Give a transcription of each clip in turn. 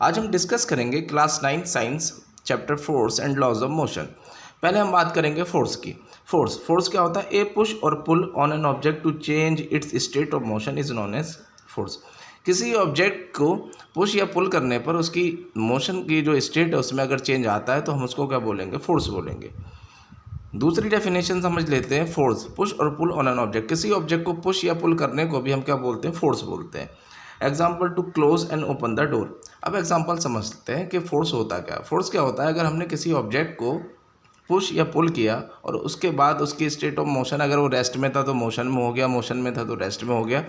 आज हम डिस्कस करेंगे class 9 science chapter force and laws of motion. पहले हम बात करेंगे फोर्स की। फोर्स क्या होता है? ए पुश और pull on an object to change its state of motion is known as force. किसी ऑब्जेक्ट को पुश या पुल करने पर उसकी मोशन की जो स्टेट है उसमें अगर चेंज आता है तो हम उसको क्या बोलेंगे? फोर्स बोलेंगे। दूसरी डेफिनेशन समझ लेते हैं। फोर्स, पुश और पुल ऑन एन ऑब्जेक्ट। किसी ऑब्जेक्ट को पुश या पुल करने को भी हम क्या बोलते हैं? फोर्स बोलते हैं। Example, to close and open the door. अब एग्जाम्पल समझते हैं कि फोर्स होता क्या है। फोर्स क्या होता है? अगर हमने किसी ऑब्जेक्ट को पुश या पुल किया और उसके बाद उसकी स्टेट ऑफ मोशन, अगर वो रेस्ट में था तो मोशन में हो गया, मोशन में था तो रेस्ट में हो गया।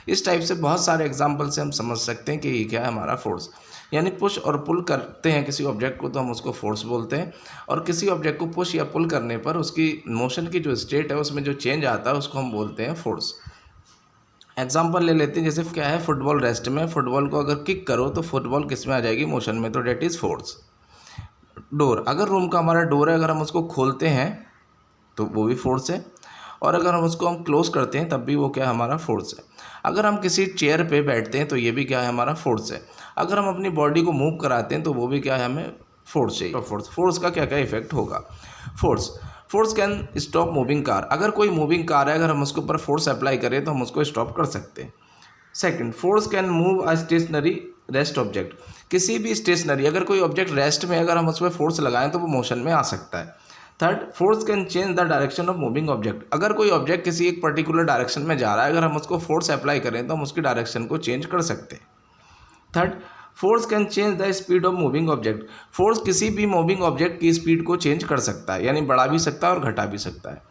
इस टाइप से बहुत सारे एग्जाम्पल से हम समझ सकते हैं कि ये क्या है हमारा फोर्स। यानी पुश और पुल करते हैं किसी ऑब्जेक्ट को तो हम उसको फोर्स बोलते हैं, और किसी ऑब्जेक्ट को पुश या पुल करने पर उसकी मोशन की जो स्टेट है उसमें जो चेंज आता है उसको हम बोलते हैं फोर्स। एग्जाम्पल ले लेते हैं, जैसे क्या है, फुटबॉल रेस्ट में, फुटबॉल को अगर किक करो तो फुटबॉल किस में आ जाएगी? मोशन में, तो डेट इज़ फोर्स। डोर, अगर रूम का हमारा डोर है, अगर हम उसको खोलते हैं तो वो भी फोर्स है, और अगर हम उसको क्लोज करते हैं तब भी वो क्या है? हमारा फोर्स है। अगर हम किसी चेयर पे बैठते हैं तो ये भी क्या है? हमारा फोर्स है। अगर हम अपनी बॉडी को मूव कराते हैं तो वो भी क्या है? हमें फोर्स चाहिए। फोर्स का क्या क्या इफेक्ट होगा? Force can stop moving car. अगर कोई मूविंग कार है, अगर हम उसके ऊपर फोर्स अप्लाई करें तो हम उसको स्टॉप कर सकते हैं। Second, force can move a stationary rest object. किसी भी स्टेशनरी, अगर कोई ऑब्जेक्ट रेस्ट में अगर हम उस पर फोर्स लगाएं तो वो मोशन में आ सकता है। Third, force can change the direction of moving object. अगर कोई ऑब्जेक्ट किसी एक पर्टिकुलर डायरेक्शन में जा रहा है, अगर हम उसको फोर्स अप्लाई करें तो हम उसकी डायरेक्शन को चेंज कर सकते हैं। Third, force can change the speed of moving object. Force किसी भी मूविंग ऑब्जेक्ट की स्पीड को चेंज कर सकता है, यानी बढ़ा भी सकता है और घटा भी सकता है।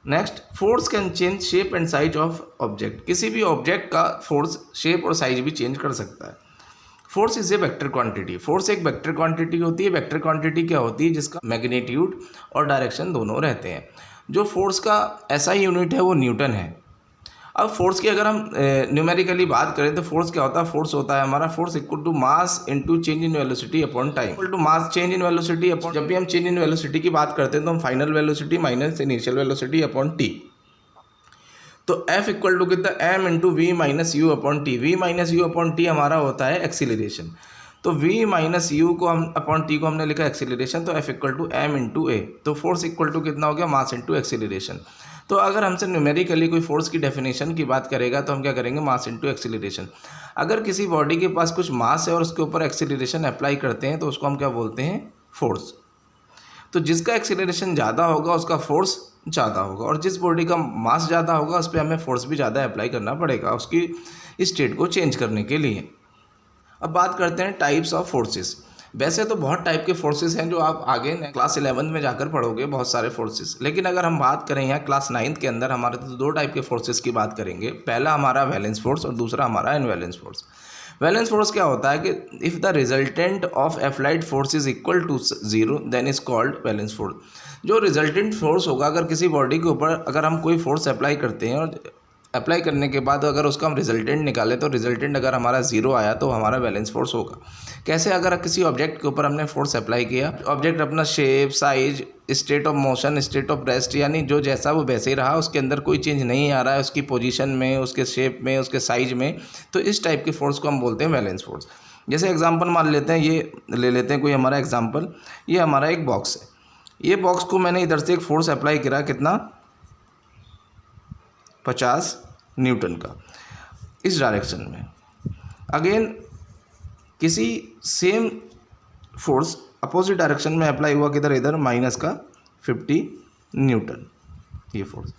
Next, force can change shape and size of object. किसी भी ऑब्जेक्ट का फोर्स शेप और साइज भी चेंज कर सकता है। Force is a vector quantity. Force एक वेक्टर क्वांटिटी होती है। वेक्टर क्वांटिटी क्या होती है? जिसका मैग्नीट्यूड और डायरेक्शन दोनों रहते हैं। जो फोर्स का एसआई यूनिट है वो न्यूटन है। अब फोर्स की अगर हम न्यूमेरिकली बात करें तो फोर्स क्या होता है? फोर्स होता है हमारा force equal to mass into change in velocity upon time. Equal to mass change in velocity upon, जब भी हम चेंज इन वेलोसिटी की बात करते हैं तो हम final velocity minus initial velocity upon T. तो F इक्वल टू कितना? m into V minus U upon T. V minus U upon T हमारा होता है एक्सीलरेशन। तो v माइनस यू को हम अपॉन टी को हमने लिखा एक्सीलरेशन, तो F equal to m into ए। तो फोर्स इक्वल टू कितना हो गया? Mass into acceleration. तो अगर हमसे न्यूमेरिकली कोई फोर्स की डेफिनेशन की बात करेगा तो हम क्या करेंगे? मास इंटू एक्सीलरेशन। अगर किसी बॉडी के पास कुछ मास है और उसके ऊपर एक्सीलरेशन अप्लाई करते हैं तो उसको हम क्या बोलते हैं? फोर्स। तो जिसका एक्सीलरेशन ज़्यादा होगा उसका फोर्स ज़्यादा होगा, और जिस बॉडी का मास ज़्यादा होगा उस पर हमें फोर्स भी ज़्यादा अप्लाई करना पड़ेगा उसकी स्टेट को चेंज करने के लिए। अब बात करते हैं टाइप्स ऑफ फोर्सेस। वैसे तो बहुत टाइप के फोर्सेस हैं जो आप आगे क्लास 11 में जाकर पढ़ोगे, बहुत सारे फोर्सेस। लेकिन अगर हम बात करें यहाँ क्लास 9 के अंदर हमारे तो दो टाइप के फोर्सेस की बात करेंगे। पहला हमारा वैलेंस फोर्स और दूसरा हमारा इनवैलेंस फोर्स। वैलेंस फोर्स क्या होता है कि if the resultant of applied force is equal to 0 then is called balance force. जो रिजल्टेंट फोर्स होगा, अगर किसी बॉडी के ऊपर अगर हम कोई फोर्स अप्लाई करते हैं और अप्लाई करने के बाद अगर उसका हम रिजल्टेंट निकालें तो रिजल्टेंट अगर हमारा 0 आया तो हमारा वैलेंस फोर्स होगा। कैसे? अगर किसी ऑब्जेक्ट के ऊपर हमने फोर्स अप्लाई किया, ऑब्जेक्ट अपना shape, size, state of motion, state of rest, यानी जो जैसा वो वैसे ही रहा, उसके अंदर कोई चेंज नहीं आ रहा है उसकी पोजीशन में, उसके शेप में, उसके साइज में, तो इस टाइप के फोर्स को हम बोलते हैं वैलेंस फोर्स। जैसे एग्जांपल मान लेते हैं, ये ले लेते हैं कोई हमारा एग्जांपल। ये हमारा एक बॉक्स है। ये बॉक्स को मैंने इधर से एक फोर्स अप्लाई करा, कितना? 50 न्यूटन का, इस डायरेक्शन में। अगेन किसी सेम फोर्स अपोजिट डायरेक्शन में अप्लाई हुआ, किधर? इधर माइनस का 50 न्यूटन, ये फोर्स।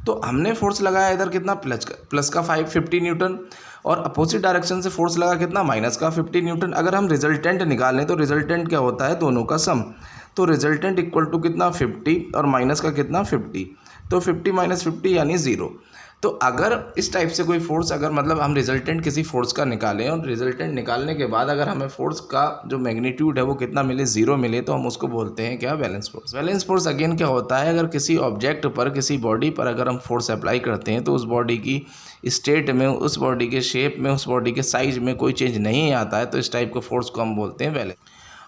तो हमने फोर्स लगाया इधर कितना? प्लस का 50 न्यूटन, और अपोजिट डायरेक्शन से फोर्स लगा कितना? माइनस का 50 न्यूटन। अगर हम रिजल्टेंट निकालें तो रिजल्टेंट क्या होता है? दोनों का सम। तो रिजल्टेंट इक्वल टू कितना? 50 और माइनस का कितना? 50। तो 50 माइनस 50 यानी 0। तो अगर इस टाइप से कोई फोर्स, अगर मतलब हम रिजल्टेंट किसी फोर्स का निकालें और रिजल्टेंट निकालने के बाद अगर हमें फोर्स का जो मैग्नीट्यूड है वो कितना मिले? 0 मिले, तो हम उसको बोलते हैं क्या? Valence force. Valence force again क्या होता है? अगर किसी ऑब्जेक्ट पर, किसी बॉडी पर अगर हम फोर्स अप्लाई करते हैं तो उस बॉडी की स्टेट में, उस बॉडी के शेप में, उस बॉडी के साइज में कोई चेंज नहीं आता है, तो इस टाइप के फोर्स को हम बोलते हैं वैलेंस।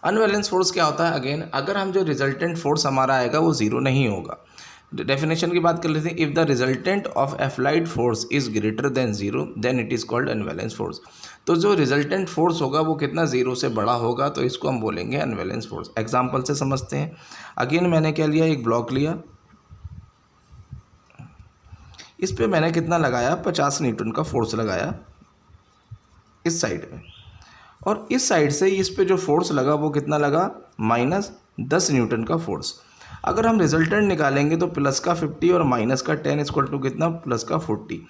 अनवैलेंस फोर्स क्या होता है? अगेन अगर हम जो रिजल्टेंट फोर्स हमारा आएगा वो 0 नहीं होगा। डेफिनेशन की बात कर लेते हैं। If the resultant of applied force is greater than zero then it is called unbalance force. तो जो रिजल्टेंट फोर्स होगा वो कितना, जीरो से बड़ा होगा, तो इसको हम बोलेंगे अनबैलेंस फोर्स। एग्जाम्पल से समझते हैं। अगेन मैंने क्या लिया, एक ब्लॉक लिया, इस पे मैंने कितना लगाया, 50 न्यूटन का फोर्स लगाया इस साइड में, और इस साइड से इस पे जो फोर्स लगा वो कितना लगा, -10 न्यूटन का फोर्स। अगर हम रिजल्टेंट निकालेंगे तो प्लस का 50 और माइनस का 10 इक्वल टू कितना, प्लस का 40।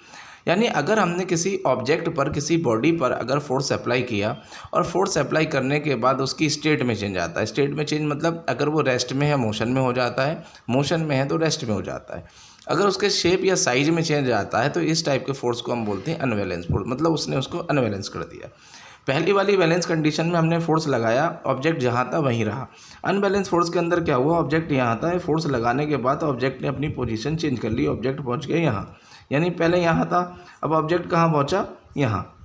यानी अगर हमने किसी ऑब्जेक्ट पर, किसी बॉडी पर अगर फोर्स अप्लाई किया और फोर्स अप्लाई करने के बाद उसकी स्टेट में चेंज आता है, स्टेट में चेंज मतलब अगर वो रेस्ट में है मोशन में हो जाता है, मोशन में है तो रेस्ट में हो जाता है। अगर उसके शेप या साइज में चेंज आता है तो इस टाइप के फोर्स को हम बोलते हैं अनबैलेंस फोर्स, मतलब उसने उसको अनबैलेंस कर दिया। पहली वाली बैलेंस कंडीशन में हमने फोर्स लगाया, ऑब्जेक्ट जहाँ था वहीं रहा। अनबैलेंस फोर्स के अंदर क्या हुआ, ऑब्जेक्ट यहाँ था, फोर्स लगाने के बाद ऑब्जेक्ट ने अपनी पोजीशन चेंज कर ली, ऑब्जेक्ट पहुँच गया यहाँ, यानी पहले यहाँ था, अब ऑब्जेक्ट कहाँ पहुँचा, यहाँ।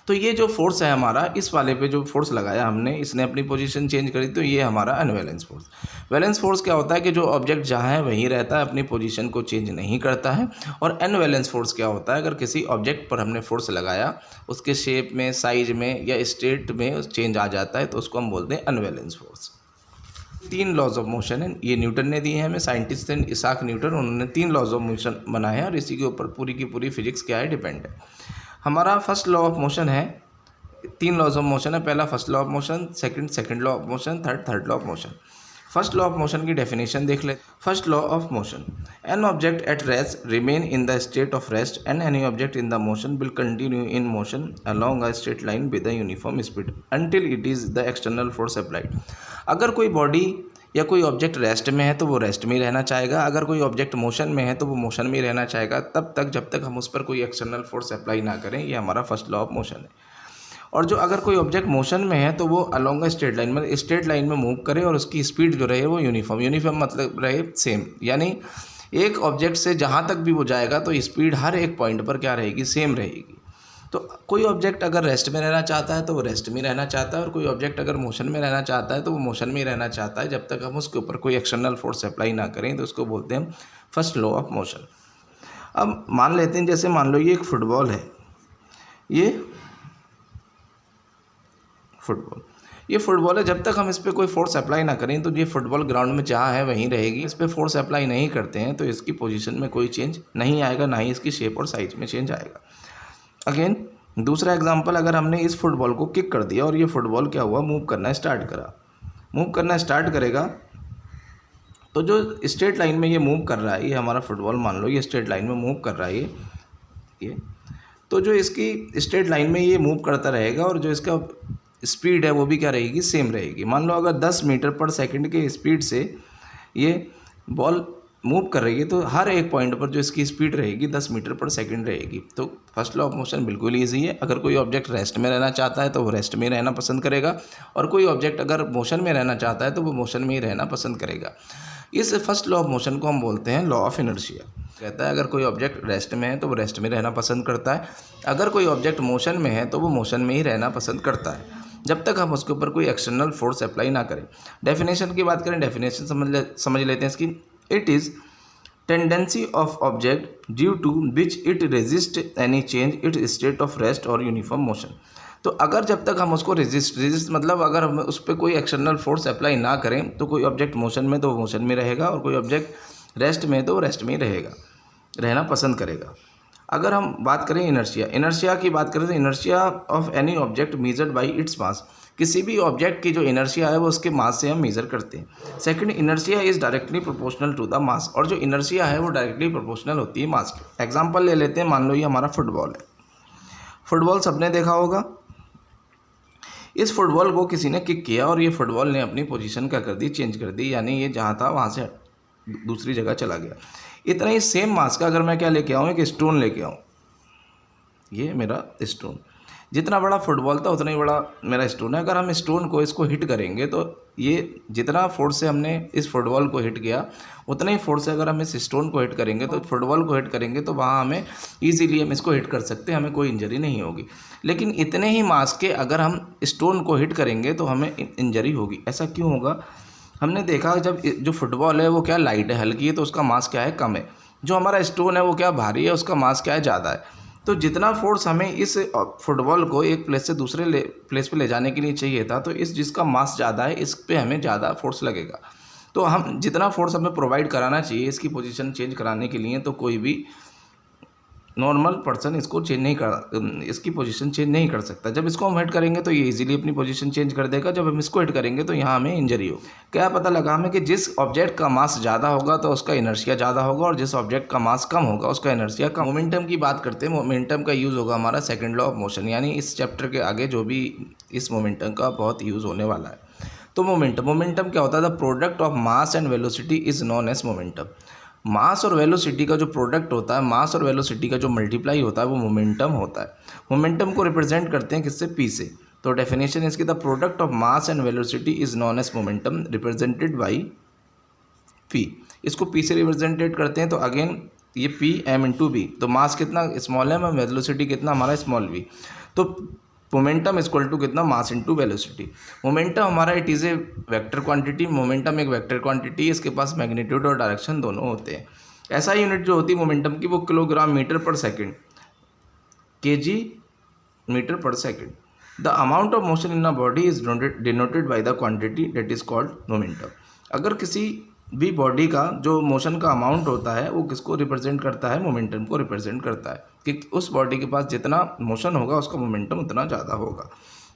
तो ये जो फोर्स है हमारा, इस वाले पे जो फोर्स लगाया हमने, इसने अपनी पोजीशन चेंज करी, तो ये हमारा अनबैलेंस फोर्स। बैलेंस फोर्स क्या होता है कि जो ऑब्जेक्ट जहाँ है वहीं रहता है, अपनी पोजीशन को चेंज नहीं करता है। और अनबैलेंस फोर्स क्या होता है, अगर किसी ऑब्जेक्ट पर हमने फोर्स लगाया, उसके शेप में, साइज में या स्टेट में चेंज आ जाता है, तो उसको हम बोलते हैं unbalance force. 3 laws of motion है, ये न्यूटन ने दिए हैं हमें, साइंटिस्ट हैं इसाक न्यूटन, उन्होंने 3 लॉज ऑफ मोशन बनाए हैं और इसी के ऊपर पूरी की पूरी फिजिक्स क्या है, डिपेंड है। हमारा फर्स्ट लॉ ऑफ मोशन है, 3 लॉज ऑफ मोशन है। पहला first law of motion, second law of motion, third law of motion. First law of motion की डेफिनेशन देख ले। First law of motion, an object at rest remain in the state of rest and any object in the motion will continue in motion along a straight line with a uniform speed until it is the external force applied. अगर कोई body या कोई object rest में है तो वो rest में ही रहना चाहेगा, अगर कोई ऑब्जेक्ट मोशन में है तो वो मोशन में ही रहना चाहेगा, तब तक जब तक हम उस पर कोई एक्सटर्नल फोर्स अप्लाई ना करें। ये हमारा फर्स्ट लॉ ऑफ मोशन है। और जो अगर कोई ऑब्जेक्ट मोशन में है तो वो अलोंग स्ट्रेट लाइन, मतलब स्ट्रेट लाइन में मूव करे और उसकी स्पीड जो रहे वो यूनिफॉर्म मतलब रहे सेम, यानी एक ऑब्जेक्ट से जहाँ तक भी वो जाएगा तो स्पीड हर एक पॉइंट पर क्या रहेगी, सेम रहेगी। तो कोई ऑब्जेक्ट अगर रेस्ट में रहना चाहता है तो वो रेस्ट में रहना चाहता है, और कोई ऑब्जेक्ट अगर मोशन में रहना चाहता है तो वो मोशन में ही रहना चाहता है, जब तक हम उसके ऊपर कोई एक्सटर्नल फोर्स अप्लाई ना करें। तो उसको बोलते हैं हम फर्स्ट लॉ ऑफ मोशन। अब मान लेते हैं, जैसे मान लो ये एक फुटबॉल है, ये फुटबॉल है, जब तक हम इस पर कोई फोर्स अप्लाई ना करें तो ये फुटबॉल ग्राउंड में जहाँ है वहीं रहेगी। इस पर फोर्स अप्लाई नहीं करते हैं तो इसकी पोजीशन में कोई चेंज नहीं आएगा, ना ही इसकी शेप और साइज में चेंज आएगा। अगेन दूसरा एग्जांपल, अगर हमने इस फुटबॉल को किक कर दिया और ये फुटबॉल क्या हुआ, मूव करना स्टार्ट करेगा, तो जो स्ट्रेट लाइन में ये मूव कर रहा है, ये हमारा फुटबॉल मान लो ये स्ट्रेट लाइन में मूव कर रहा है, ये तो जो इसकी स्ट्रेट लाइन में ये मूव करता रहेगा और जो इसका स्पीड है वो भी क्या रहेगी, सेम रहेगी। मान लो अगर 10 मीटर पर सेकंड के स्पीड से ये बॉल मूव कर रही है तो हर एक पॉइंट पर जो इसकी स्पीड रहेगी 10 मीटर पर सेकंड रहेगी। तो फर्स्ट लॉ ऑफ मोशन बिल्कुल ईजी है। अगर कोई ऑब्जेक्ट रेस्ट में रहना चाहता है तो वो रेस्ट में रहना पसंद करेगा, और कोई ऑब्जेक्ट अगर मोशन में रहना चाहता है तो वो मोशन में ही रहना पसंद करेगा। इस फर्स्ट लॉ ऑफ मोशन को हम बोलते हैं लॉ ऑफ इनर्शिया। कहता है अगर कोई ऑब्जेक्ट रेस्ट में है तो वो रेस्ट में रहना पसंद करता है, अगर कोई ऑब्जेक्ट मोशन में है तो वो मोशन में ही रहना पसंद करता है, जब तक हम उसके ऊपर कोई एक्सटर्नल फोर्स अप्लाई ना करें। डेफिनेशन की बात करें, डेफिनेशन समझ लेते हैं इसकी। It is tendency of object due to which it resist any change it state of rest और यूनिफॉर्म मोशन। तो अगर जब तक हम उसको रेजिस्ट मतलब अगर हम उस पर कोई एक्सटर्नल फोर्स अप्लाई ना करें तो कोई ऑब्जेक्ट मोशन में तो वो मोशन में रहेगा, और कोई ऑब्जेक्ट रेस्ट में तो वो रेस्ट में ही रहना पसंद करेगा। अगर हम बात करें इनर्शिया की बात करें तो inertia of any object measured by its mass. किसी भी ऑब्जेक्ट की जो इनर्शिया है वो उसके मास से हम मेज़र करते हैं। Second, inertia is directly proportional to the mass, और जो इनर्शिया है वो डायरेक्टली प्रोपोर्शनल होती है मास के। एग्जांपल ले लेते हैं, मान लो ये हमारा फुटबॉल है, फुटबॉल सबने देखा होगा। इस फुटबॉल को किसी ने किक किया और ये फुटबॉल ने अपनी पोजीशन क्या कर दी, चेंज कर दी, यानी ये जहाँ था वहाँ से दूसरी जगह चला गया। इतना ही सेम मास का अगर मैं क्या लेके आऊँ, एक स्टोन लेके आऊँ, ये मेरा स्टोन, जितना बड़ा फुटबॉल था उतना ही बड़ा मेरा स्टोन है। अगर हम स्टोन को इसको हिट करेंगे तो ये जितना फोर्स से हमने इस फुटबॉल को हिट किया उतना ही फोर्स से अगर हम इस स्टोन को हिट करेंगे तो फुटबॉल को हिट करेंगे तो वहाँ हमें ईजीली हम इसको हिट कर सकते हैं, हमें कोई इंजरी नहीं होगी। लेकिन इतने ही मास के अगर हम स्टोन को हिट करेंगे तो हमें इंजरी होगी। ऐसा क्यों होगा? हमने देखा जब जो फुटबॉल है वो क्या लाइट है, हल्की है, तो उसका मास क्या है, कम है। जो हमारा स्टोन है वो क्या भारी है, उसका मास क्या है, ज़्यादा है। तो जितना फोर्स हमें इस फुटबॉल को एक प्लेस से दूसरे प्लेस पे ले जाने के लिए चाहिए था, तो इस जिसका मास ज़्यादा है इस पे हमें ज़्यादा फोर्स लगेगा। तो हम जितना फोर्स हमें प्रोवाइड कराना चाहिए इसकी पोजीशन चेंज कराने के लिए, तो कोई भी नॉर्मल पर्सन इसको चेंज नहीं कर इसकी पोजीशन चेंज नहीं कर सकता। जब इसको हम हिट करेंगे तो ये इजीली अपनी पोजीशन चेंज कर देगा, जब हम इसको हिट करेंगे तो यहाँ हमें इंजरी हो। क्या पता लगा हमें कि जिस ऑब्जेक्ट का मास ज़्यादा होगा तो उसका इनर्शिया ज़्यादा होगा, और जिस ऑब्जेक्ट का मास कम होगा उसका इनर्शिया कम। मोमेंटम की बात करते हैं, मोमेंटम का यूज़ होगा हमारा सेकेंड लॉ ऑफ मोशन, यानी इस चैप्टर के आगे जो भी इस मोमेंटम का बहुत यूज़ होने वाला है। तो मोमेंटम क्या होता है, the product of mass and velocity is known as momentum. Mass और वेलोसिटी का जो प्रोडक्ट होता है, मास और वेलोसिटी का जो मल्टीप्लाई होता है वो मोमेंटम होता है। मोमेंटम को रिप्रेजेंट करते हैं किससे, पी से। तो डेफिनेशन इसकी, the product of mass and velocity is known as momentum represented by P. इसको पी से रिप्रेजेंटेड करते हैं, तो अगेन ये पी एम इंटू बी। तो मास कितना स्मॉल है, वेलोसिटी कितना हमारा स्मॉल वी। तो मोमेंटम इक्वल टू कितना, मास इंटू वेलोसिटी। मोमेंटम हमारा it is a vector quantity. Momentum एक वेक्टर क्वांटिटी है, इसके पास मैग्नीट्यूड और डायरेक्शन दोनों होते हैं। ऐसा यूनिट जो होती है मोमेंटम की वो किलोग्राम मीटर पर सेकंड, केजी मीटर पर second. The amount of motion in a body is denoted by the quantity that is called momentum. अगर किसी भी बॉडी का जो मोशन का अमाउंट होता है वो किसको रिप्रेजेंट करता है, मोमेंटम को रिप्रेजेंट करता है, कि उस बॉडी के पास जितना मोशन होगा उसका मोमेंटम उतना ज़्यादा होगा।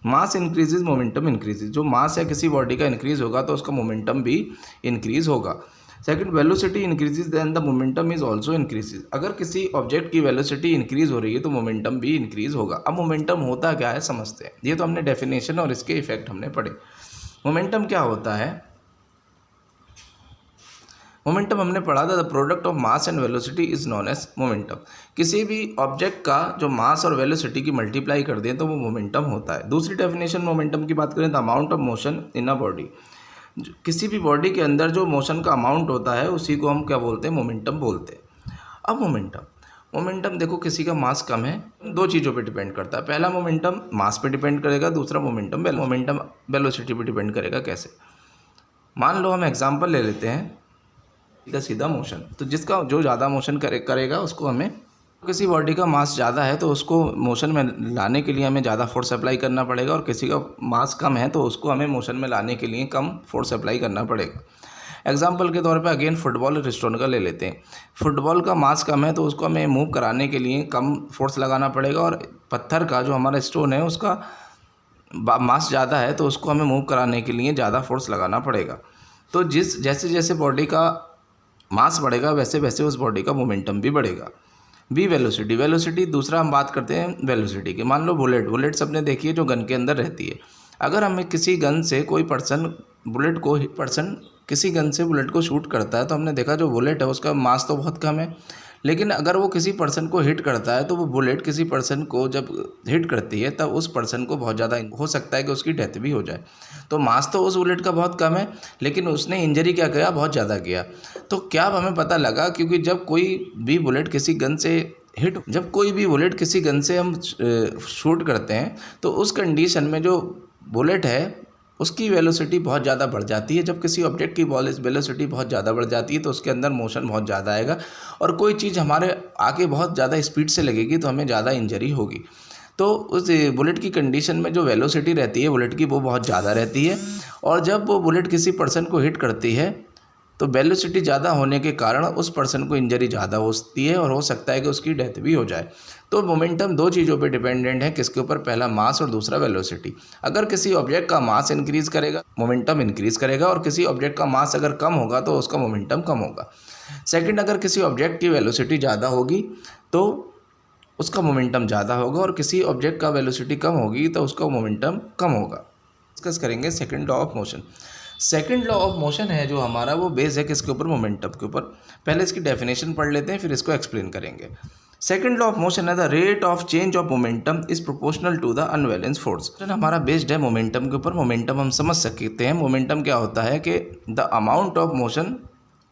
मास इंक्रीजेज, मोमेंटम इंक्रीजेज। जो मास है किसी बॉडी का इंक्रीज होगा तो उसका मोमेंटम भी इंक्रीज होगा। Second, velocity increases then the momentum is also increases. अगर किसी ऑब्जेक्ट की वेलोसिटी इंक्रीज हो रही है तो मोमेंटम भी इंक्रीज होगा। अब मोमेंटम होता क्या है समझते हैं। ये तो हमने डेफिनेशन और इसके इफेक्ट हमने पढ़े। मोमेंटम क्या होता है, मोमेंटम हमने पढ़ा था, the product of mass and velocity is known as momentum. किसी भी ऑब्जेक्ट का जो मास और वेलोसिटी की मल्टीप्लाई कर दें तो वो मोमेंटम होता है। दूसरी डेफिनेशन मोमेंटम की बात करें, the amount of motion in a body. किसी भी बॉडी के अंदर जो मोशन का अमाउंट होता है उसी को हम क्या बोलते हैं, मोमेंटम बोलते हैं। अब मोमेंटम देखो, किसी का मास कम है, दो चीज़ों पे डिपेंड करता है। पहला मोमेंटम मास पे डिपेंड करेगा, दूसरा मोमेंटम वेलोसिटी पे डिपेंड करेगा। कैसे, मान लो हम एग्जांपल ले लेते हैं, सीधा मोशन। तो जिसका जो ज़्यादा मोशन करेगा उसको हमें, किसी बॉडी का मास ज़्यादा है तो उसको मोशन में लाने के लिए हमें ज़्यादा फोर्स अप्लाई करना पड़ेगा, और किसी का मास कम है तो उसको हमें मोशन में लाने के लिए कम फोर्स अप्लाई करना पड़ेगा। एग्जाम्पल के तौर पे अगेन फुटबॉल और स्टोन का ले लेते हैं। फुटबॉल का मास कम है तो उसको हमें मूव कराने के लिए कम फोर्स लगाना पड़ेगा, और पत्थर का जो हमारा स्टोन है उसका मास ज़्यादा है तो उसको हमें मूव कराने के लिए ज़्यादा फोर्स लगाना पड़ेगा। तो जैसे जैसे बॉडी का मास बढ़ेगा वैसे वैसे उस बॉडी का मोमेंटम भी बढ़ेगा। V, velocity. दूसरा हम बात करते हैं वेलोसिटी की। मान लो बुलेट सबने देखी है जो गन के अंदर रहती है। अगर हमें किसी गन से कोई पर्सन किसी गन से बुलेट को शूट करता है तो हमने देखा जो बुलेट है उसका मास तो बहुत कम है, लेकिन अगर वो किसी पर्सन को हिट करता है तो वो बुलेट किसी पर्सन को जब हिट करती है तब उस पर्सन को बहुत ज़्यादा हो सकता है कि उसकी डेथ भी हो जाए। तो मास तो उस बुलेट का बहुत कम है, लेकिन उसने इंजरी क्या किया, बहुत ज़्यादा किया। तो क्या हमें पता लगा, क्योंकि जब कोई भी बुलेट किसी गन से हम शूट करते हैं तो उस कंडीशन में जो बुलेट है उसकी वेलोसिटी बहुत ज़्यादा बढ़ जाती है। जब किसी ऑब्जेक्ट की वेलोसिटी बहुत ज़्यादा बढ़ जाती है तो उसके अंदर मोशन बहुत ज़्यादा आएगा, और कोई चीज़ हमारे आके बहुत ज़्यादा स्पीड से लगेगी तो हमें ज़्यादा इंजरी होगी। तो उस बुलेट की कंडीशन में जो वेलोसिटी रहती है बुलेट की वो बहुत ज़्यादा रहती है, और जब वो बुलेट किसी पर्सन को हिट करती है तो वेलोसिटी ज़्यादा होने के कारण उस पर्सन को इंजरी ज़्यादा होती है और हो सकता है कि उसकी डेथ भी हो जाए। तो मोमेंटम दो चीज़ों पे डिपेंडेंट है, किसके ऊपर, पहला मास और दूसरा वेलोसिटी। अगर किसी ऑब्जेक्ट का मास इंक्रीज़ करेगा मोमेंटम इंक्रीज़ करेगा, और किसी ऑब्जेक्ट का मास अगर कम होगा तो उसका मोमेंटम कम होगा। सेकंड, अगर किसी ऑब्जेक्ट की वेलोसिटी ज़्यादा होगी तो उसका मोमेंटम ज़्यादा होगा, और किसी ऑब्जेक्ट का वेलोसिटी कम होगी तो उसका मोमेंटम कम होगा। डिस्कस करेंगे second law of motion. Second law of motion है जो हमारा, वो बेस है किसके ऊपर, मोमेंटम के ऊपर। पहले इसकी डेफिनेशन पढ़ लेते हैं फिर इसको एक्सप्लेन करेंगे। सेकंड लॉ ऑफ मोशन है, the rate of change of momentum is proportional to the unbalance force. हमारा बेस्ड है मोमेंटम के ऊपर। मोमेंटम हम समझ सकते हैं, मोमेंटम क्या होता है कि the amount of motion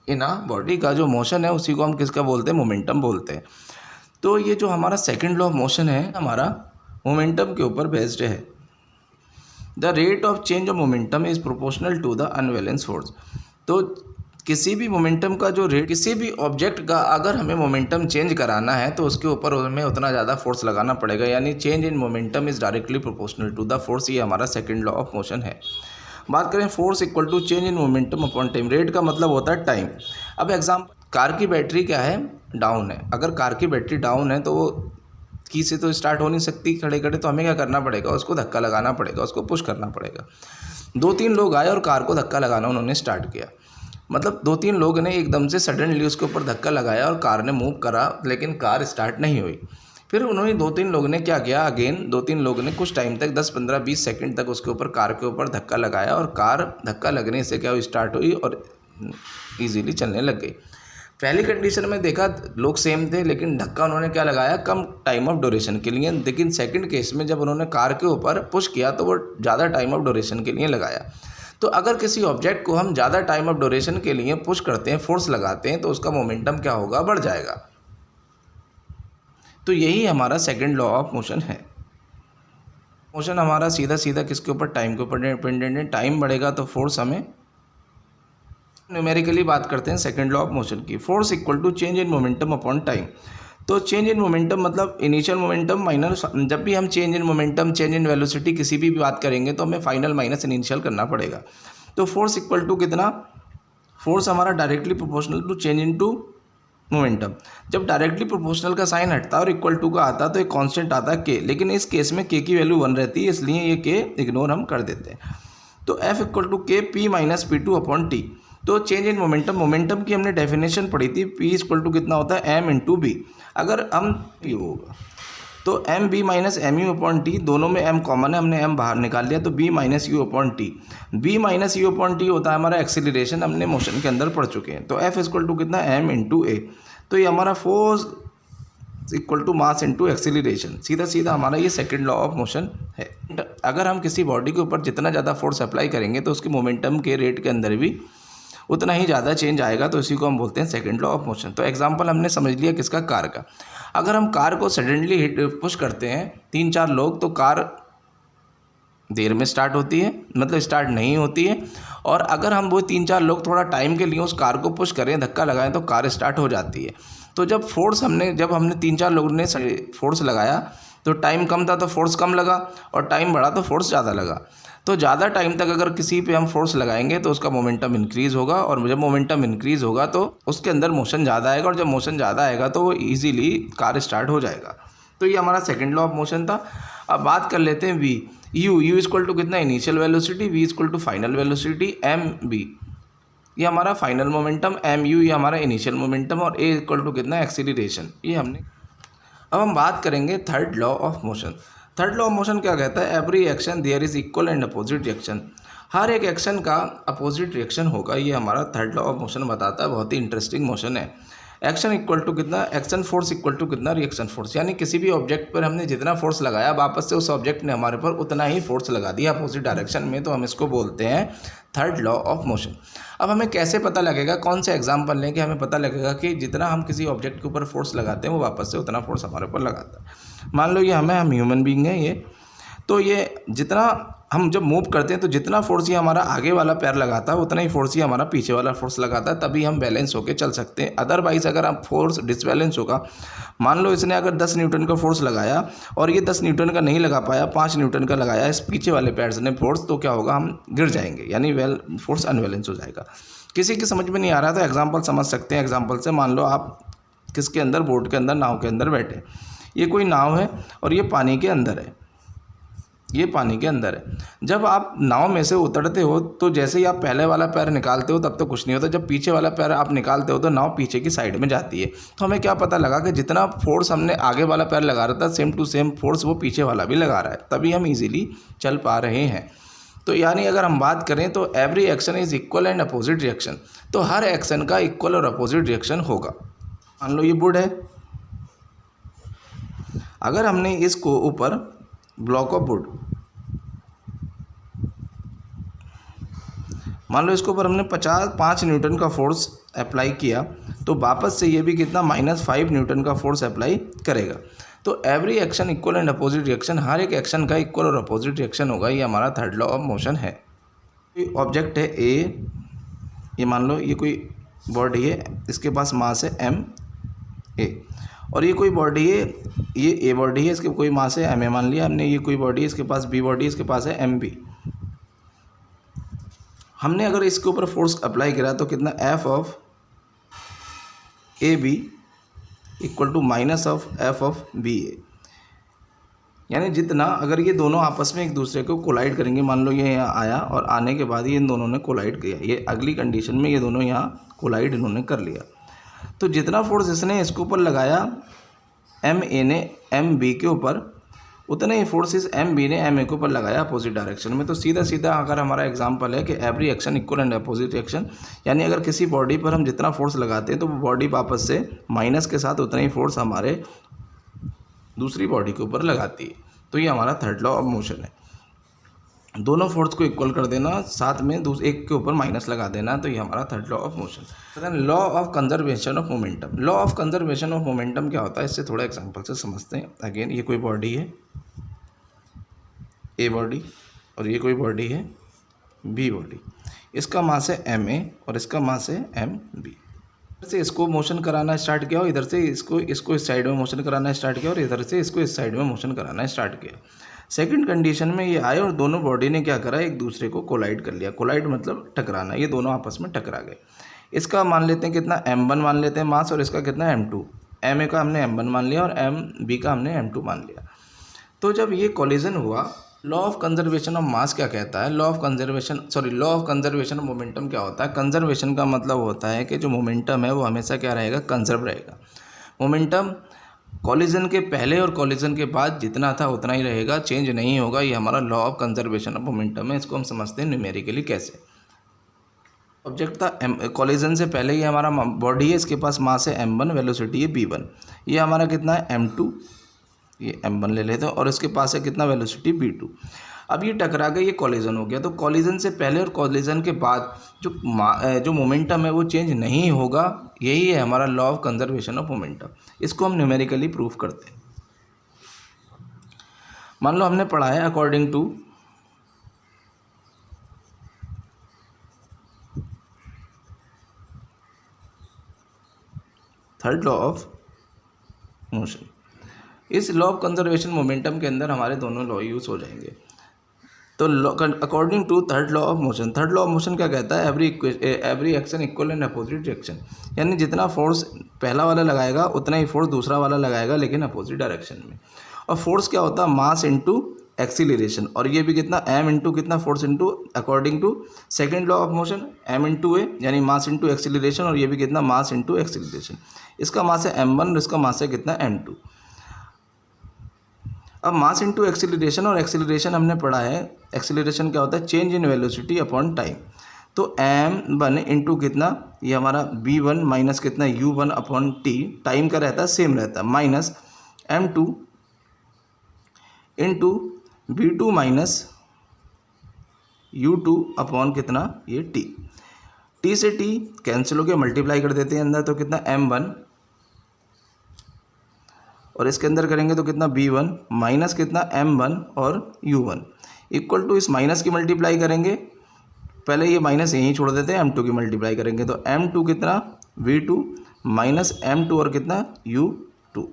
in a body का जो मोशन है उसी को हम किसका बोलते हैं, मोमेंटम बोलते हैं। तो ये जो हमारा सेकंड लॉ ऑफ मोशन है हमारा मोमेंटम के ऊपर बेस्ड है। The rate of change of momentum is proportional to the unbalance force. तो किसी भी मोमेंटम का जो रेट, किसी भी ऑब्जेक्ट का अगर हमें मोमेंटम चेंज कराना है तो उसके ऊपर हमें उतना ज़्यादा फोर्स लगाना पड़ेगा, यानी change in momentum is directly proportional to the force. ये हमारा सेकंड लॉ ऑफ मोशन है। बात करें force equal to change in momentum upon time. Rate का मतलब होता है टाइम। अब एग्जाम्पल, कार की बैटरी क्या है, डाउन है। अगर कार की बैटरी डाउन है तो वो की से तो स्टार्ट हो नहीं सकती खड़े खड़े, तो हमें क्या करना पड़ेगा, उसको धक्का लगाना पड़ेगा, उसको पुश करना पड़ेगा। 2-3 लोग आए और कार को धक्का लगाना उन्होंने स्टार्ट किया, मतलब 2-3 लोग ने एकदम से सडनली उसके ऊपर धक्का लगाया और कार ने मूव करा, लेकिन कार स्टार्ट नहीं हुई। फिर उन्होंने 2-3 लोग ने क्या किया, अगेन 2-3 लोग ने कुछ टाइम तक 10-15-20 सेकंड तक उसके ऊपर, कार के ऊपर धक्का लगाया और कार धक्का लगने से क्या हुई, स्टार्ट हुई और ईजीली चलने लग गई। पहली कंडीशन में देखा लोग सेम थे, लेकिन धक्का उन्होंने क्या लगाया, कम टाइम ऑफ ड्यूरेशन के लिए। लेकिन सेकंड केस में जब उन्होंने कार के ऊपर पुश किया तो वो ज़्यादा टाइम ऑफ ड्यूरेशन के लिए लगाया। तो अगर किसी ऑब्जेक्ट को हम ज़्यादा टाइम ऑफ ड्यूरेशन के लिए पुश करते हैं, फोर्स लगाते हैं, तो उसका मोमेंटम क्या होगा, बढ़ जाएगा। तो यही हमारा सेकंड लॉ ऑफ मोशन है। मोशन हमारा सीधा सीधा किसके ऊपर, टाइम के ऊपर डिपेंडेंट है। टाइम बढ़ेगा तो फोर्स, हमें न्यूमेरिकली बात करते हैं सेकंड लॉ ऑफ मोशन की। Force equal to change in momentum upon time. तो चेंज इन मोमेंटम मतलब इनिशियल मोमेंटम माइनस, जब भी हम change in momentum, change in velocity किसी भी बात करेंगे तो हमें फाइनल माइनस इनिशियल करना पड़ेगा। तो फोर्स इक्वल टू कितना, फोर्स हमारा directly proportional to change in to momentum. जब डायरेक्टली प्रोपोर्शनल का साइन हटता है और इक्वल टू का आता है तो एक कांस्टेंट आता है के, लेकिन इस केस में के की वैल्यू 1 रहती है, इसलिए ये के इग्नोर हम कर देते हैं। तो एफ इक्वल टू के P minus P two upon T. तो चेंज इन मोमेंटम, मोमेंटम की हमने डेफिनेशन पढ़ी थी, पी इक्वल टू कितना होता है, एम इंटू बी। अगर हम पी होगा तो M V minus M U upon T, दोनों में एम कॉमन है, हमने एम बाहर निकाल लिया, तो V minus U upon T. V minus U upon T होता है हमारा एक्सीलरेशन, हमने मोशन के अंदर पढ़ चुके हैं। तो एफ इक्वल टू कितना, एम इंटू ए। तो ये हमारा force equal to mass into acceleration, सीधा सीधा हमारा ये सेकंड लॉ ऑफ मोशन है। अगर हम किसी बॉडी के ऊपर जितना ज़्यादा फोर्स अप्लाई करेंगे तो उसके मोमेंटम के रेट के अंदर भी उतना ही ज़्यादा चेंज आएगा, तो इसी को हम बोलते हैं सेकंड लॉ ऑफ मोशन। तो एग्जांपल हमने समझ लिया किसका, कार का। अगर हम कार को सडनली हिट पुश करते हैं 3-4 लोग, तो कार देर में स्टार्ट होती है, मतलब स्टार्ट नहीं होती है। और अगर हम वो 3-4 लोग थोड़ा टाइम के लिए उस कार को पुश करें, धक्का लगाएं, तो कार स्टार्ट हो जाती है। तो जब हमने 3-4 लोगों ने फोर्स लगाया तो टाइम कम था तो फोर्स कम लगा, और टाइम बढ़ा तो फोर्स ज़्यादा लगा। तो ज़्यादा टाइम तक अगर किसी पे हम फोर्स लगाएंगे तो उसका मोमेंटम इंक्रीज़ होगा, और जब मोमेंटम इंक्रीज़ होगा तो उसके अंदर मोशन ज़्यादा आएगा, और जब मोशन ज़्यादा आएगा तो वो ईजीली कार स्टार्ट हो जाएगा। तो ये हमारा सेकंड लॉ ऑफ मोशन था। अब बात कर लेते हैं वी। यू इक्वल टू कितना, initial velocity, V equal to final velocity, M V ये हमारा फाइनल मोमेंटम, एम यू ये हमारा इनिशियल मोमेंटम, और ए इक्वल टू कितना, एक्सीलरेशन, ये हमने। अब हम बात करेंगे third law of motion. Third law of motion क्या कहता है, every action there is equal and opposite reaction. हर एक एक्शन का अपोजिट रिएक्शन होगा, ये हमारा थर्ड लॉ ऑफ मोशन बताता है। बहुत ही इंटरेस्टिंग मोशन है। एक्शन इक्वल टू कितना, एक्शन फोर्स इक्वल टू कितना, रिएक्शन फोर्स। यानी किसी भी ऑब्जेक्ट पर हमने जितना फोर्स लगाया, वापस से उस ऑब्जेक्ट ने हमारे पर उतना ही फोर्स लगा दिया अपोजिट डायरेक्शन में, तो हम इसको बोलते हैं थर्ड लॉ ऑफ मोशन। अब हमें कैसे पता लगेगा, कौन से एग्जाम्पल लें कि हमें पता लगेगा कि जितना हम किसी ऑब्जेक्ट के ऊपर फोर्स लगाते हैं वो वापस से उतना फोर्स हमारे ऊपर लगाता है। मान लो ये हम ह्यूमन बीइंग है ये, तो ये जितना हम जब मूव करते हैं तो जितना फोर्स ये हमारा आगे वाला पैर लगाता है उतना ही फोर्स ये हमारा पीछे वाला फोर्स लगाता है, तभी हम बैलेंस होकर चल सकते हैं। अदरवाइज अगर हम फोर्स डिसबैलेंस होगा, मान लो इसने अगर 10 न्यूटन का फोर्स लगाया और ये 10 न्यूटन का नहीं लगा पाया, 5 न्यूटन का लगाया इस पीछे वाले पैर ने फोर्स, तो क्या होगा, हम गिर जाएंगे, यानी फोर्स अनबैलेंस हो जाएगा। किसी की समझ में नहीं आ रहा तो एग्जाम्पल समझ सकते हैं। एग्जाम्पल से मान लो आप किसके अंदर, बोट के अंदर, नाव के अंदर बैठे। ये कोई नाव है और ये पानी के अंदर है, ये पानी के अंदर है। जब आप नाव में से उतरते हो तो जैसे ही आप पहले वाला पैर निकालते हो तब तो कुछ नहीं होता, जब पीछे वाला पैर आप निकालते हो तो नाव पीछे की साइड में जाती है। तो हमें क्या पता लगा कि जितना फोर्स हमने आगे वाला पैर लगा रहा था, सेम टू सेम फोर्स वो पीछे वाला भी लगा रहा है, तभी हम ईजिली चल पा रहे हैं। तो यानी अगर हम बात करें तो every action is equal and opposite reaction, तो हर एक्शन का इक्वल और अपोजिट रिएक्शन होगा। मान लो ये वुड है, अगर हमने इसको ऊपर ब्लॉक ऑफ वुड, मान लो इसके ऊपर हमने 5 न्यूटन का फोर्स अप्लाई किया, तो वापस से ये भी कितना, -5 न्यूटन का फोर्स अप्लाई करेगा। तो every action equal and opposite reaction, हर एक एक्शन का इक्वल और अपोजिट रिएक्शन होगा, ये हमारा थर्ड लॉ ऑफ मोशन है। ऑब्जेक्ट है ए, ये मान लो ये कोई बॉडी है, इसके पास मास है एम ए, और ये कोई बॉडी है, ये ए बॉडी है, इसके कोई मास है एम ए मान लिया हमने, ये कोई बॉडी है, इसके पास बी बॉडी है, इसके पास है एम बी। हमने अगर इसके ऊपर फोर्स अप्लाई करा तो कितना F of A B equal to minus of F of B A, यानी जितना अगर ये दोनों आपस में एक दूसरे को कोलाइड करेंगे, मान लो ये यहाँ आया और आने के बाद ये इन दोनों ने कोलाइड किया, ये अगली कंडीशन में ये दोनों यहाँ कोलाइड इन्होंने कर लिया, तो जितना फोर्स इसने इसके ऊपर लगाया एम ए ने एम बी के ऊपर, उतने ही फोर्सेस एम बी ने एम ए के ऊपर लगाया अपोजिट डायरेक्शन में। तो सीधा सीधा अगर हमारा एग्जांपल है कि every action equal and opposite action, यानी अगर किसी बॉडी पर हम जितना फोर्स लगाते हैं तो वो बॉडी वापस से माइनस के साथ उतना ही फोर्स हमारे दूसरी बॉडी के ऊपर लगाती है। तो ये हमारा थर्ड लॉ ऑफ मोशन है, दोनों फोर्स को इक्वल कर देना, साथ में एक के ऊपर माइनस लगा देना, तो ये हमारा third law of motion. Law of conservation of momentum, law of conservation of momentum क्या होता है, इससे थोड़ा एग्जांपल से समझते हैं। अगेन ये कोई बॉडी है ए बॉडी, और ये कोई बॉडी है बी बॉडी, इसका मास है एम ए और इसका मास है एम बी। इधर से इसको मोशन कराना स्टार्ट किया और इधर से इसको इस साइड में मोशन कराना स्टार्ट किया और इधर से इसको इस साइड में मोशन कराना स्टार्ट किया। सेकंड कंडीशन में ये आए और दोनों बॉडी ने क्या करा, एक दूसरे को कोलाइड कर लिया। कोलाइड मतलब टकराना, ये दोनों आपस में टकरा गए। इसका मान लेते हैं कितना m1 मान लेते हैं मास, और इसका कितना m2, एम ए का हमने m1 मान लिया और एम बी का हमने m2 मान लिया। तो जब ये कोलिजन हुआ, law of conservation of mass क्या कहता है, law of conservation of momentum क्या होता है। कंजर्वेशन का मतलब होता है कि जो मोमेंटम है वो हमेशा क्या रहेगा, कंजर्व रहेगा। मोमेंटम कॉलिजन के पहले और कॉलिजन के बाद जितना था उतना ही रहेगा, चेंज नहीं होगा। ये हमारा law of conservation of momentum है। इसको हम समझते हैं न्यूमेरिकली कैसे। ऑब्जेक्ट था कॉलिजन से पहले ये हमारा बॉडी है, इसके पास मास है m1, वेलोसिटी है v1, ये हमारा कितना है m2, ये m1 ले लेते हैं, और इसके पास है कितना वेलोसिटी v2। अब ये टकरा गए, ये कॉलिजन हो गया। तो कॉलिजन से पहले और कॉलिजन के बाद जो मोमेंटम है वो चेंज नहीं होगा। यही है हमारा law of conservation of momentum. इसको हम न्यूमेरिकली प्रूफ करते हैं। मान लो हमने पढ़ा है according to third law of motion. इस लॉ ऑफ कंजर्वेशन मोमेंटम के अंदर हमारे दोनों लॉ यूज हो जाएंगे। तो according to third law of motion, third law of motion क्या कहता है, every action equal and opposite reaction, यानी जितना फोर्स पहला वाला लगाएगा उतना ही फोर्स दूसरा वाला लगाएगा, लेकिन अपोजिट डायरेक्शन में। और फोर्स क्या होता है, मास इनटू एक्सीलरेशन, और ये भी कितना m इंटू कितना force into, according to second law of motion m into a, यानी मास इंटू एक्सीलरेशन, और ये भी कितना मास इंटू एक्सीलरेशन। इसका मास है m1 और इसका मास है कितना m2। अब मास इंटू एक्सीलरेशन, और एक्सीलरेशन हमने पढ़ा है, एक्सीलरेशन क्या होता है, change in velocity upon time. तो m1 इंटू कितना, ये हमारा v1 माइनस कितना u1 अपॉन टी, टाइम का रहता है सेम रहता है, minus m2 into v2 minus u2 upon कितना ये t। t से t कैंसिल हो गया, मल्टीप्लाई कर देते हैं अंदर, तो कितना m1, और इसके अंदर करेंगे तो कितना b1 माइनस कितना m1 और u1 इक्वल टू, इस माइनस की मल्टीप्लाई करेंगे, पहले ये माइनस यहीं छोड़ देते हैं, m2 की मल्टीप्लाई करेंगे तो m2 कितना v2 माइनस m2 और कितना u2।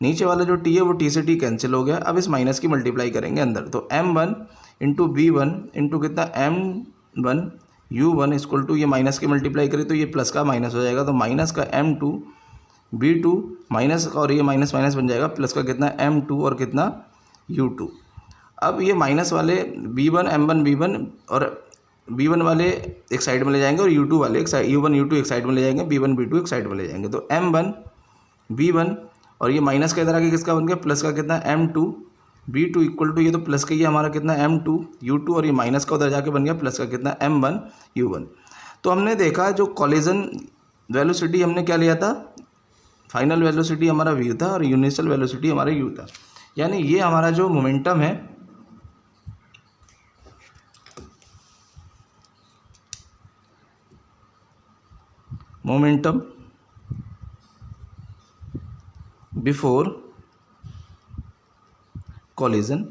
नीचे वाला जो t है वो t से t कैंसिल हो गया। अब इस माइनस की मल्टीप्लाई करेंगे अंदर, तो m1 इंटू b1 इंटू कितना m1 u1 इक्वल टू, ये माइनस की मल्टीप्लाई करें तो ये प्लस का माइनस हो जाएगा, तो माइनस का m2 b2 माइनस का, और ये माइनस माइनस बन जाएगा, प्लस का कितना m2 और कितना u2। अब ये माइनस वाले b1 m1 b1 और b1 वाले एक साइड में ले जाएंगे और u2 वाले एक साइड, u1 u2 एक साइड में ले जाएंगे, b1 b2 एक साइड में ले जाएंगे, तो m1 b1 और ये माइनस का इधर आके किसका बन गया, प्लस का कितना m2 b2 इक्वल टू, ये तो प्लस का ही हमारा कितना m2 u2 और ये माइनस का उधर जाके बन गया प्लस का कितना m1 u1। तो हमने देखा जो कॉलिजन वेलोसिटी हमने क्या लिया था, फाइनल वेलोसिटी हमारा v था और यूनिवर्सल वेलोसिटी हमारा u था, यानी ये हमारा जो मोमेंटम है मोमेंटम बिफोर कॉलिजन,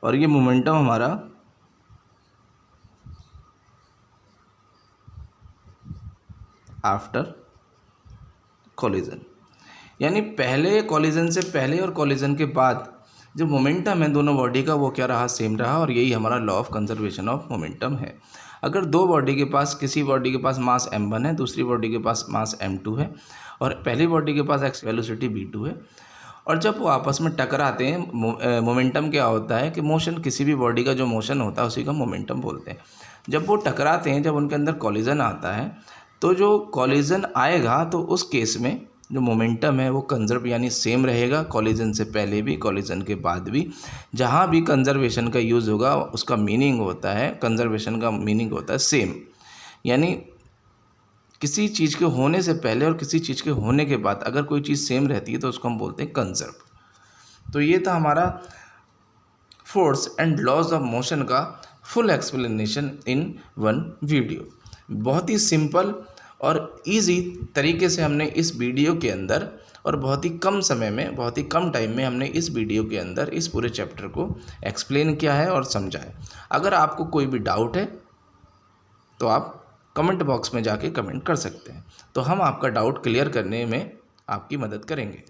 और ये मोमेंटम हमारा आफ्टर कॉलिजन। यानी पहले कॉलिजन से पहले और कॉलिजन के बाद जो मोमेंटम है दोनों बॉडी का वो क्या रहा, सेम रहा, और यही हमारा law of conservation of momentum है। अगर दो बॉडी के पास, किसी बॉडी के पास मास m1 है, दूसरी बॉडी के पास मास m2 है, और पहली बॉडी के पास एक्स वेलोसिटी v2 है, और जब वो आपस में टकराते हैं, मोमेंटम क्या होता है कि मोशन, किसी भी बॉडी का जो मोशन होता है उसी का मोमेंटम बोलते हैं। जब वो टकराते हैं, जब उनके अंदर कॉलिजन आता है, तो जो कॉलिजन आएगा तो उस केस में जो मोमेंटम है वो कंजर्व यानी सेम रहेगा, कॉलिजन से पहले भी, कॉलिजन के बाद भी। जहाँ भी कंजर्वेशन का यूज़ होगा उसका मीनिंग होता है, कंजर्वेशन का मीनिंग होता है सेम। यानी किसी चीज़ के होने से पहले और किसी चीज़ के होने के बाद अगर कोई चीज़ सेम रहती है तो उसको हम बोलते हैं कंजर्व। तो ये था हमारा force and laws of motion का full explanation in one video. बहुत ही सिंपल और इजी तरीके से हमने इस वीडियो के अंदर, और बहुत ही कम समय में, बहुत ही कम टाइम में हमने इस वीडियो के अंदर इस पूरे चैप्टर को एक्सप्लेन किया है और समझा है। अगर आपको कोई भी डाउट है तो आप कमेंट बॉक्स में जाके कमेंट कर सकते हैं, तो हम आपका डाउट क्लियर करने में आपकी मदद करेंगे।